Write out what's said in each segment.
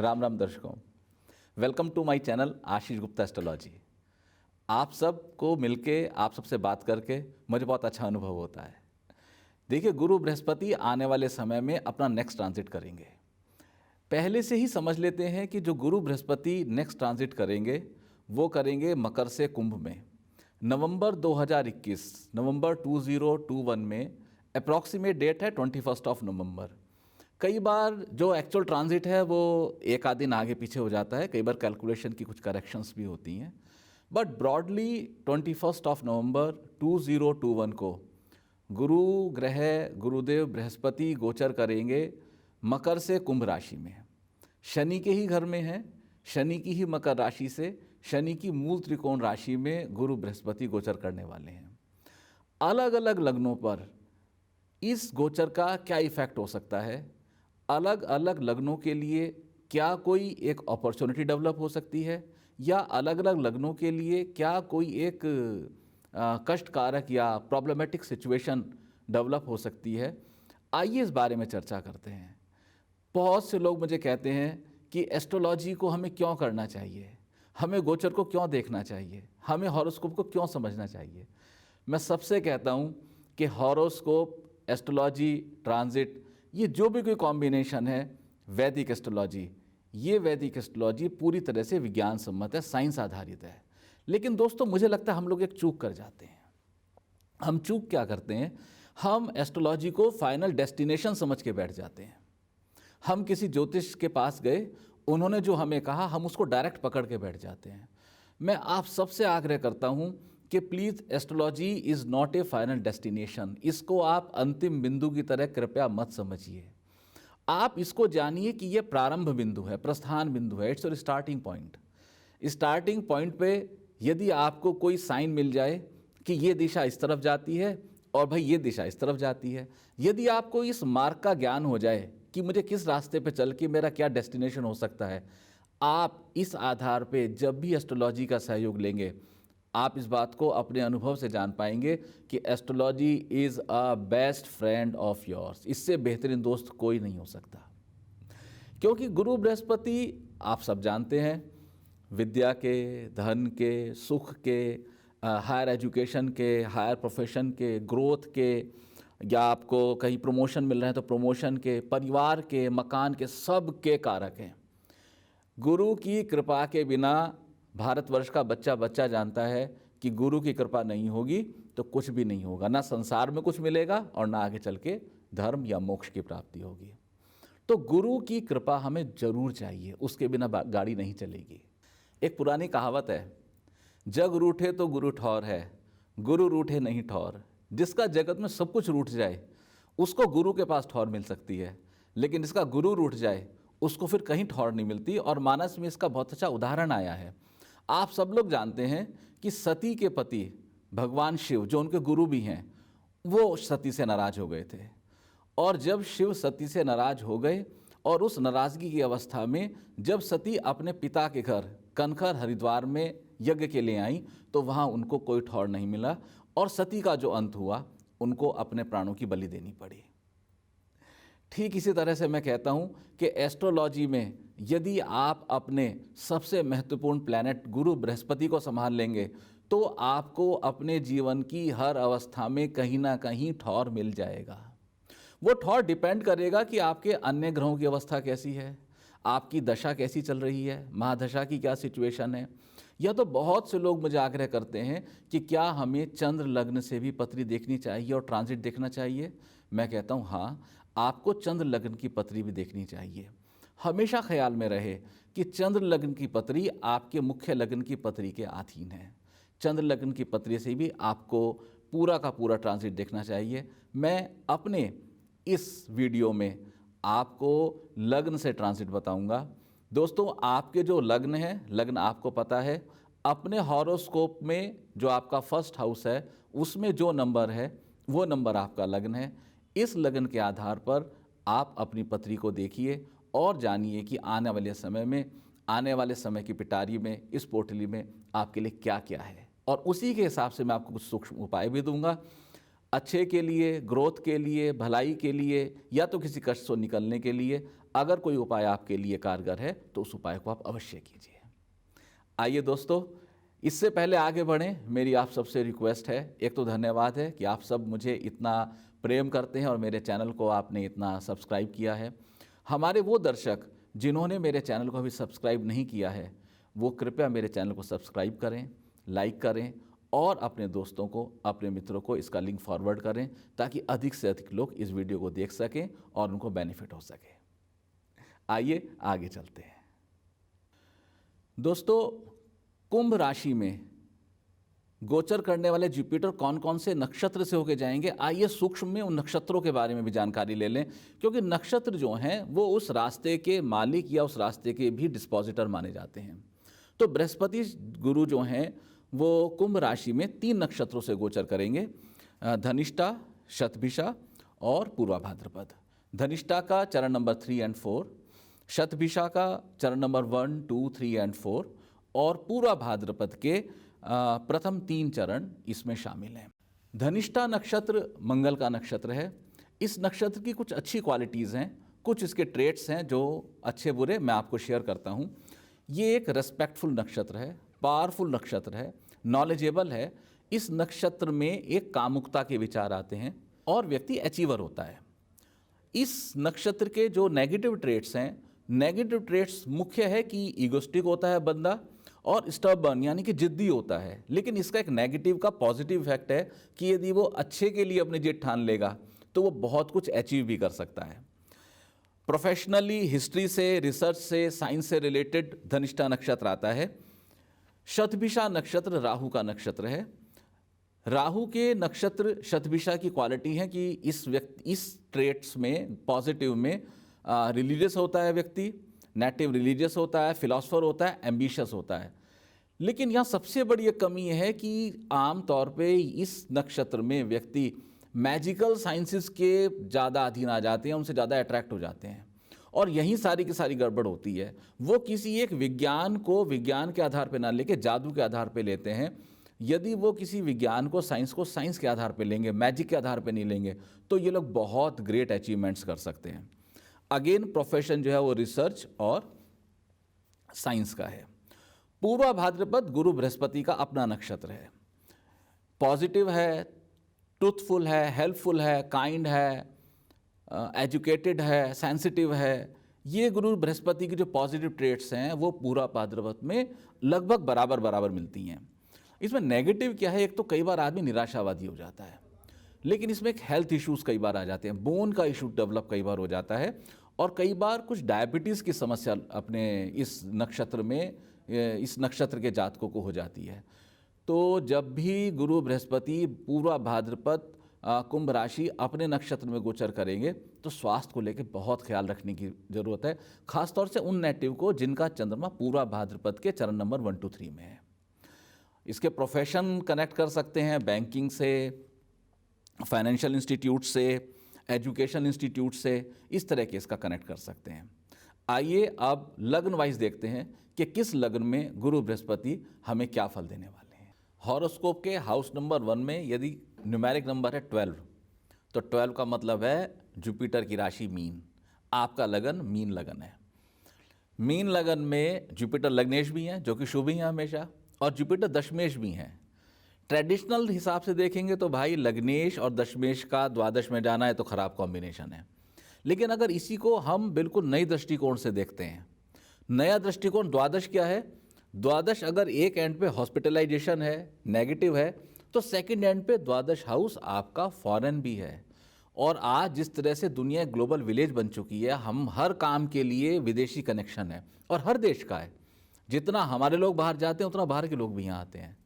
राम राम दर्शकों, welcome to my channel Ashish Gupta astrology. आप सबको मिलके आप सबसे बात करके मुझे बहुत अच्छा अनुभव होता है। देखिए, गुरु बृहस्पति आने वाले समय में अपना नेक्स्ट ट्रांजिट करेंगे। पहले से ही समझ लेते हैं कि जो गुरु बृहस्पति नेक्स्ट ट्रांजिट करेंगे वो करेंगे मकर से कुंभ में नवंबर 2021, नवंबर 2021 में। अप्रॉक्सीमेट डेट है 21 नवंबर। कई बार जो एक्चुअल ट्रांजिट है वो एक आध दिन आगे पीछे हो जाता है, कई बार कैलकुलेशन की कुछ करेक्शंस भी होती हैं, बट ब्रॉडली 21 नवंबर 2021 को गुरु ग्रह गुरुदेव बृहस्पति गोचर करेंगे मकर से कुंभ राशि में। शनि के ही घर में है, शनि की ही मकर राशि से शनि की मूल त्रिकोण राशि में गुरु बृहस्पति गोचर करने वाले हैं। अलग अलग लग्नों पर इस गोचर का क्या इफेक्ट हो सकता है, अलग अलग लग्नों के लिए क्या कोई एक अपॉर्चुनिटी डेवलप हो सकती है, या अलग अलग लग्नों के लिए क्या कोई एक कष्टकारक या प्रॉब्लमेटिक सिचुएशन डेवलप हो सकती है, आइए इस बारे में चर्चा करते हैं। बहुत से लोग मुझे कहते हैं कि एस्ट्रोलॉजी को हमें क्यों करना चाहिए, हमें गोचर को क्यों देखना चाहिए, हमें हॉरोस्कोप को क्यों समझना चाहिए। मैं सबसे कहता हूँ कि हॉरोस्कोप, एस्ट्रोलॉजी, ट्रांजिट, ये जो भी कोई कॉम्बिनेशन है, वैदिक एस्ट्रोलॉजी, ये वैदिक एस्ट्रोलॉजी पूरी तरह से विज्ञान सम्मत है, साइंस आधारित है। लेकिन दोस्तों, मुझे लगता है हम लोग एक चूक कर जाते हैं। हम चूक क्या करते हैं, हम एस्ट्रोलॉजी को फाइनल डेस्टिनेशन समझ के बैठ जाते हैं। हम किसी ज्योतिष के पास गए, उन्होंने जो हमें कहा हम उसको डायरेक्ट पकड़ के बैठ जाते हैं। मैं आप सबसे आग्रह करता हूं कि please, astrology is not A final destination. इसको आप अंतिम बिंदु की तरह कृपया मत समझिए। आप इसको जानिए कि यह प्रारंभ बिंदु है, प्रस्थान बिंदु है, it's your starting point. Starting point पे यदि आपको कोई साइन मिल जाए कि ये दिशा इस तरफ जाती है और भाई ये दिशा इस तरफ जाती है, यदि आपको इस मार्ग का ज्ञान हो जाए कि मुझे किस रास्ते पे चल के मेरा क्या डेस्टिनेशन हो सकता है, आप इस आधार पे जब भी एस्ट्रोलॉजी का सहयोग लेंगे, आप इस बात को अपने अनुभव से जान पाएंगे कि astrology is a best friend of yours. इससे बेहतरीन दोस्त कोई नहीं हो सकता। क्योंकि गुरु बृहस्पति आप सब जानते हैं, विद्या के, धन के, सुख के, हायर एजुकेशन के, हायर प्रोफेशन के, ग्रोथ के, या आपको कहीं प्रमोशन मिल रहा है तो प्रमोशन के, परिवार के, मकान के, सब के कारक हैं। गुरु की कृपा के बिना भारतवर्ष का बच्चा बच्चा जानता है कि गुरु की कृपा नहीं होगी तो कुछ भी नहीं होगा, ना संसार में कुछ मिलेगा और ना आगे चल के धर्म या मोक्ष की प्राप्ति होगी। तो गुरु की कृपा हमें जरूर चाहिए, उसके बिना गाड़ी नहीं चलेगी। एक पुरानी कहावत है, जग रूठे तो गुरु ठौर है, गुरु रूठे नहीं ठौर। जिसका जगत में सब कुछ रूठ जाए उसको गुरु के पास ठौर मिल सकती है, लेकिन जिसका गुरु रूठ जाए उसको फिर कहीं ठौर नहीं मिलती। और मानस में इसका बहुत अच्छा उदाहरण आया है। आप सब लोग जानते हैं कि सती के पति भगवान शिव, जो उनके गुरु भी हैं, वो सती से नाराज हो गए थे। और जब शिव सती से नाराज हो गए और उस नाराज़गी की अवस्था में जब सती अपने पिता के घर कनखर हरिद्वार में यज्ञ के लिए आई तो वहाँ उनको कोई ठौर नहीं मिला और सती का जो अंत हुआ, उनको अपने प्राणों की बलि देनी पड़ी। ठीक इसी तरह से मैं कहता हूँ कि एस्ट्रोलॉजी में यदि आप अपने सबसे महत्वपूर्ण प्लैनेट गुरु बृहस्पति को संभाल लेंगे तो आपको अपने जीवन की हर अवस्था में कहीं ना कहीं ठौर मिल जाएगा। वो ठौर डिपेंड करेगा कि आपके अन्य ग्रहों की अवस्था कैसी है, आपकी दशा कैसी चल रही है, महादशा की क्या सिचुएशन है। या तो बहुत से लोग मुझे आग्रह करते हैं कि क्या हमें चंद्र लग्न से भी पत्री देखनी चाहिए और ट्रांजिट देखना चाहिए। मैं कहता हूँ हाँ, आपको चंद्र लग्न की पत्री भी देखनी चाहिए। हमेशा ख्याल में रहे कि चंद्र लग्न की पत्री आपके मुख्य लग्न की पत्री के अधीन है। चंद्र लग्न की पत्री से भी आपको पूरा का पूरा ट्रांजिट देखना चाहिए। मैं अपने इस वीडियो में आपको लग्न से ट्रांजिट बताऊंगा। दोस्तों, आपके जो लग्न है, लग्न आपको पता है, अपने हॉरोस्कोप में जो आपका फर्स्ट हाउस है उसमें जो नंबर है वो नंबर आपका लग्न है। इस लग्न के आधार पर आप अपनी पत्री को देखिए और जानिए कि आने वाले समय में, आने वाले समय की पिटारी में, इस पोटली में आपके लिए क्या क्या है, और उसी के हिसाब से मैं आपको कुछ सूक्ष्म उपाय भी दूंगा अच्छे के लिए, ग्रोथ के लिए, भलाई के लिए, या तो किसी कष्ट से निकलने के लिए। अगर कोई उपाय आपके लिए कारगर है तो उस उपाय को आप अवश्य कीजिए। आइए दोस्तों, इससे पहले आगे बढ़ें, मेरी आप सबसे रिक्वेस्ट है, एक तो धन्यवाद है कि आप सब मुझे इतना प्रेम करते हैं और मेरे चैनल को आपने इतना सब्सक्राइब किया है। हमारे वो दर्शक जिन्होंने मेरे चैनल को अभी सब्सक्राइब नहीं किया है, वो कृपया मेरे चैनल को सब्सक्राइब करें, लाइक करें और अपने दोस्तों को, अपने मित्रों को इसका लिंक फॉरवर्ड करें, ताकि अधिक से अधिक लोग इस वीडियो को देख सकें और उनको बेनिफिट हो सके। आइए आगे चलते हैं। दोस्तों, कुंभ राशि में गोचर करने वाले जुपिटर कौन कौन से नक्षत्र से होके जाएंगे, आइए सूक्ष्म में उन नक्षत्रों के बारे में भी जानकारी ले लें, क्योंकि नक्षत्र जो हैं वो उस रास्ते के मालिक या उस रास्ते के भी डिस्पोजिटर माने जाते हैं। तो बृहस्पति गुरु जो हैं वो कुंभ राशि में 3 नक्षत्रों से गोचर करेंगे, धनिष्ठा, शतभिषा और पूर्वा भाद्रपद। धनिष्ठा का चरण नंबर 3 और 4, शतभिषा का चरण नंबर 1, 2, 3 और 4 और पूर्वा भाद्रपद के प्रथम 3 चरण इसमें शामिल हैं। धनिष्ठा नक्षत्र मंगल का नक्षत्र है। इस नक्षत्र की कुछ अच्छी क्वालिटीज़ हैं, कुछ इसके ट्रेट्स हैं जो अच्छे बुरे मैं आपको शेयर करता हूँ। ये एक रेस्पेक्टफुल नक्षत्र है, पावरफुल नक्षत्र है, नॉलेजेबल है। इस नक्षत्र में एक कामुकता के विचार आते हैं और व्यक्ति अचीवर होता है। इस नक्षत्र के जो नेगेटिव ट्रेट्स हैं, नेगेटिव ट्रेट्स मुख्य है कि ईगोस्टिक होता है बंदा और स्टबर्न यानी कि जिद्दी होता है। लेकिन इसका एक नेगेटिव का पॉजिटिव इफेक्ट है कि यदि वो अच्छे के लिए अपनी जिद ठान लेगा तो वो बहुत कुछ अचीव भी कर सकता है। प्रोफेशनली, हिस्ट्री से, रिसर्च से, साइंस से रिलेटेड धनिष्ठा नक्षत्र आता है। शतभिषा नक्षत्र राहु का नक्षत्र है। राहु के नक्षत्र शतभिषा की क्वालिटी है कि इस ट्रेट्स में, पॉजिटिव में, रिलीजियस होता है व्यक्ति, नेटिव रिलीजियस होता है, फिलॉसफर होता है, एम्बिशियस होता है। लेकिन यहाँ सबसे बड़ी एक कमी है कि आम तौर पे इस नक्षत्र में व्यक्ति मैजिकल साइंसेस के ज़्यादा अधीन आ जाते हैं, उनसे ज़्यादा अट्रैक्ट हो जाते हैं और यही सारी की सारी गड़बड़ होती है। वो किसी एक विज्ञान को विज्ञान के आधार पर ना लेके जादू के आधार पर लेते हैं। यदि वो किसी विज्ञान को साइंस के आधार पर लेंगे, मैजिक के आधार पर नहीं लेंगे, तो ये लोग बहुत ग्रेट अचीवमेंट्स कर सकते हैं। अगेन प्रोफेशन जो है वो रिसर्च और साइंस का है। पूर्वा भाद्रपद गुरु बृहस्पति का अपना नक्षत्र है। पॉजिटिव है, ट्रूथफुल है, हेल्पफुल है, काइंड है, एजुकेटेड है, सेंसिटिव है। ये गुरु बृहस्पति की जो पॉजिटिव ट्रेट्स हैं वो पूर्वा भाद्रपद में लगभग बराबर बराबर मिलती हैं। इसमें नेगेटिव क्या है, एक तो कई बार आदमी निराशावादी हो जाता है, लेकिन इसमें एक हेल्थ इश्यूज कई बार आ जाते हैं, बोन का इशू डेवलप कई बार हो जाता है और कई बार कुछ डायबिटीज़ की समस्या अपने इस नक्षत्र में, इस नक्षत्र के जातकों को हो जाती है। तो जब भी गुरु बृहस्पति पूर्वा भाद्रपद कुंभ राशि अपने नक्षत्र में गोचर करेंगे तो स्वास्थ्य को लेकर बहुत ख्याल रखने की ज़रूरत है, खासतौर से उन नेटिव को जिनका चंद्रमा पूर्वा भाद्रपद के चरण नंबर 1, 2, 3 में है। इसके प्रोफेशन कनेक्ट कर सकते हैं बैंकिंग से, फाइनेंशियल इंस्टीट्यूट से, एजुकेशन इंस्टीट्यूट से, इस तरह के इसका कनेक्ट कर सकते हैं। आइए अब लग्न वाइज देखते हैं कि किस लग्न में गुरु बृहस्पति हमें क्या फल देने वाले हैं। हॉरोस्कोप के हाउस नंबर 1 में यदि न्यूमेरिक नंबर है 12, तो 12 का मतलब है जुपिटर की राशि मीन। आपका लगन मीन लगन है। मीन लगन में जुपिटर लग्नेश भी हैं जो कि शुभ ही हैं हमेशा, और जुपिटर दशमेश भी हैं। ट्रेडिशनल हिसाब से देखेंगे तो भाई लग्नेश और दशमेश का द्वादश में जाना है तो खराब कॉम्बिनेशन है। लेकिन अगर इसी को हम बिल्कुल नई दृष्टिकोण से देखते हैं, नया दृष्टिकोण द्वादश क्या है, द्वादश अगर एक एंड पे हॉस्पिटलाइजेशन है, नेगेटिव है, तो सेकंड एंड पे द्वादश हाउस आपका फॉरेन भी है। और आज जिस तरह से दुनिया एक ग्लोबल विलेज बन चुकी है, हम हर काम के लिए विदेशी कनेक्शन है और हर देश का है। जितना हमारे लोग बाहर जाते हैं उतना बाहर के लोग भी यहाँ आते हैं।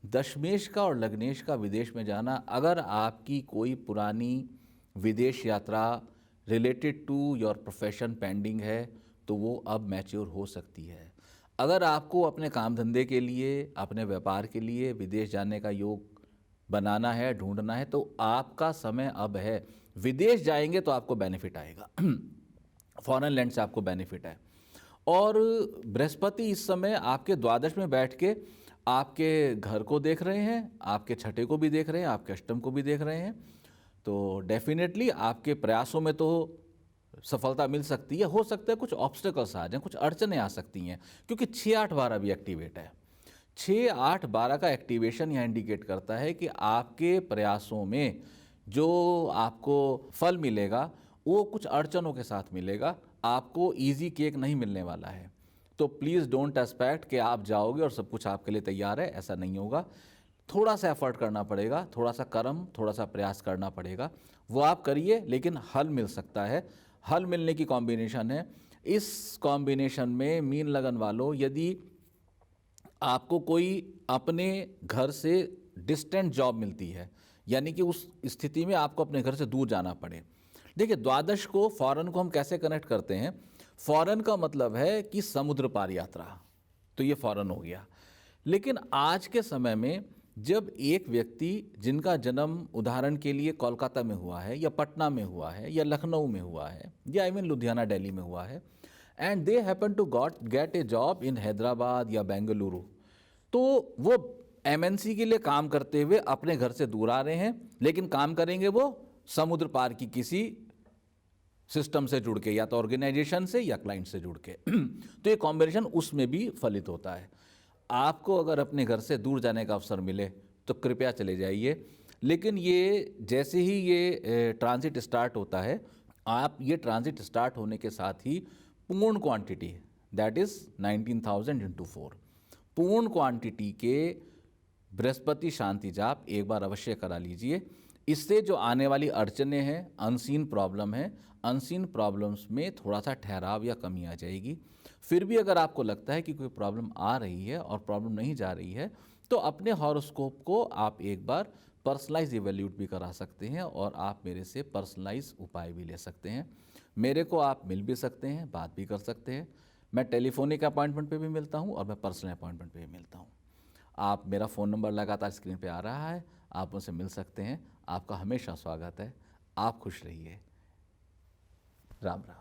दशमेश का और लग्नेश का विदेश में जाना, अगर आपकी कोई पुरानी विदेश यात्रा related to your profession pending है तो वो अब मैच्योर हो सकती है। अगर आपको अपने काम धंधे के लिए, अपने व्यापार के लिए विदेश जाने का योग बनाना है, ढूंढना है, तो आपका समय अब है। विदेश जाएंगे तो आपको बेनिफिट आएगा फॉरेन लैंड से आपको बेनिफिट है। और बृहस्पति इस समय आपके द्वादश में बैठ के आपके घर को देख रहे हैं, आपके छठे को भी देख रहे हैं, आपके अष्टम को भी देख रहे हैं। तो डेफिनेटली आपके प्रयासों में तो सफलता मिल सकती है, हो सकता है कुछ ऑब्स्टेकल्स आ जाएं, कुछ अड़चनें आ सकती हैं, क्योंकि 6-8-12 भी एक्टिवेट है। 6-8-12 का एक्टिवेशन यह इंडिकेट करता है कि आपके प्रयासों में जो आपको फल मिलेगा वो कुछ अड़चनों के साथ मिलेगा, आपको इजी केक नहीं मिलने वाला है। तो प्लीज़ डोंट एक्सपेक्ट कि आप जाओगे और सब कुछ आपके लिए तैयार है, ऐसा नहीं होगा। थोड़ा सा एफर्ट करना पड़ेगा, थोड़ा सा कर्म, थोड़ा सा प्रयास करना पड़ेगा, वो आप करिए, लेकिन हल मिल सकता है। हल मिलने की कॉम्बिनेशन है। इस कॉम्बिनेशन में मीन लगन वालों, यदि आपको कोई अपने घर से डिस्टेंट जॉब मिलती है, यानी कि उस स्थिति में आपको अपने घर से दूर जाना पड़े। देखिए, द्वादश को फॉरेन को हम कैसे कनेक्ट करते हैं? फॉरेन का मतलब है कि समुद्र पार यात्रा, तो ये फॉरेन हो गया। लेकिन आज के समय में जब एक व्यक्ति जिनका जन्म उदाहरण के लिए कोलकाता में हुआ है, या पटना में हुआ है, या लखनऊ में हुआ है, या इवन लुधियाना दिल्ली में हुआ है, and they happen to get a job in Hyderabad या बेंगलुरु, तो वो एमएनसी के लिए काम करते हुए अपने घर से दूर आ रहे हैं, लेकिन काम करेंगे वो समुद्र पार की किसी सिस्टम से जुड़ के, या तो ऑर्गेनाइजेशन से या क्लाइंट से जुड़ के। तो ये कॉम्बिनेशन उसमें भी फलित होता है। आपको अगर अपने घर से दूर जाने का अवसर मिले तो कृपया चले जाइए, लेकिन ये जैसे ही ये ट्रांजिट स्टार्ट होता है, आप ये ट्रांजिट स्टार्ट होने के साथ ही पूर्ण क्वांटिटी, दैट इज़ 19,000 इंटू 4, पूर्ण क्वांटिटी के बृहस्पति शांति जाप एक बार अवश्य करा लीजिए। इससे जो आने वाली अड़चनें हैं, अनसीन प्रॉब्लम है, अनसीन प्रॉब्लम्स में थोड़ा सा ठहराव या कमी आ जाएगी। फिर भी अगर आपको लगता है कि कोई प्रॉब्लम आ रही है और प्रॉब्लम नहीं जा रही है, तो अपने हॉरोस्कोप को आप एक बार पर्सनलाइज इवैल्यूएट भी करा सकते हैं, और आप मेरे से पर्सनलाइज उपाय भी ले सकते हैं। मेरे को आप मिल भी सकते हैं, बात भी कर सकते हैं। मैं टेलीफोनिक अपॉइंटमेंट पे भी मिलता हूँ और मैं पर्सनल अपॉइंटमेंट पे भी मिलता हूँ। आप, मेरा फ़ोन नंबर लगातार स्क्रीन पे आ रहा है, आप मुझसे मिल सकते हैं। आपका हमेशा स्वागत है। आप खुश रहिए। राम राम।